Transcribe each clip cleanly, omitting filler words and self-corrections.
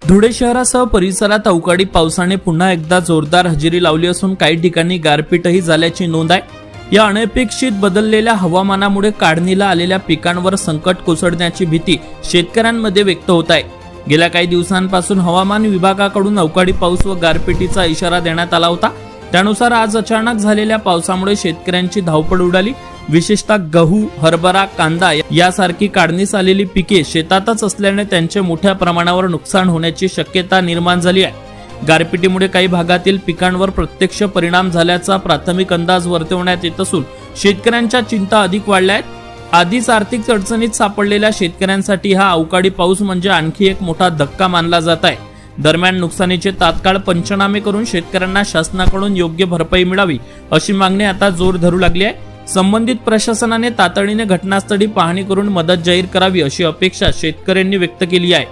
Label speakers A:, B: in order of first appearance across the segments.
A: धुळे शहरासह परिसरात अवकाळी पावसाने पुन्हा एकदा जोरदार हजेरी लावली असून काही ठिकाणी गारपीटही झाल्याची नोंद आहे। या अनपेक्षित बदललेल्या हवामानामुळे काढणीला आलेल्या पिकांवर संकट कोसळण्याची भीती शेतकऱ्यांमध्ये व्यक्त होत आहे। गेल्या काही दिवसांपासून हवामान विभागाकडून अवकाळी पाऊस व गारपिटीचा इशारा देण्यात आला होता। त्यानुसार आज अचानक झालेल्या पावसामुळे शेतकऱ्यांची धावपळ उडाली। विशेषतः गहू, हरभरा, कांदा यासारखी काढणीस आलेली पिके शेतातच असल्याने त्यांचे मोठ्या प्रमाणावर नुकसान होण्याची शक्यता निर्माण झाली आहे। गारपिटीमुळे काही भागातील पिकांवर प्रत्यक्ष परिणाम झाल्याचा प्राथमिक अंदाज वर्तवण्यात येत असून शेतकऱ्यांच्या चिंता अधिक वाढल्या आहेत। आधीच आर्थिक अडचणीत सापडलेल्या शेतकऱ्यांसाठी हा अवकाळी पाऊस म्हणजे आणखी एक मोठा धक्का मानला जात आहे। दरम्यान नुकसानीचे तात्काळ पंचनामे करून शेतकऱ्यांना शासनाकडून योग्य भरपाई मिळावी अशी मागणी आता जोर धरू लागली आहे। संबंधित प्रशासनाने तातडीने घटनास्थळी पाहणी करून मदत जाहीर करावी अशी अपेक्षा शेतकऱ्यांनी व्यक्त केली आहे।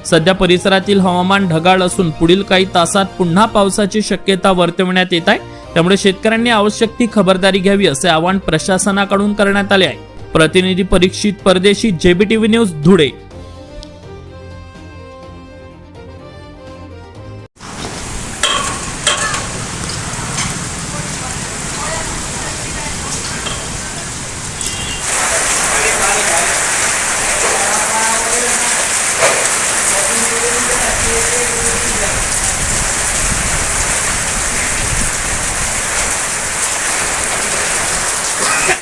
A: सध्या परिसरातील हवामान ढगाळ असून पुढील काही तासात पुन्हा पावसाची शक्यता वर्तवण्यात येत आहे। त्यामुळे शेतकऱ्यांनी आवश्यक ती खबरदारी घ्यावी असे आवाहन प्रशासनाकडून करण्यात आले आहे। प्रतिनिधी परीक्षित परदेशी, JBTV न्यूज, धुळे।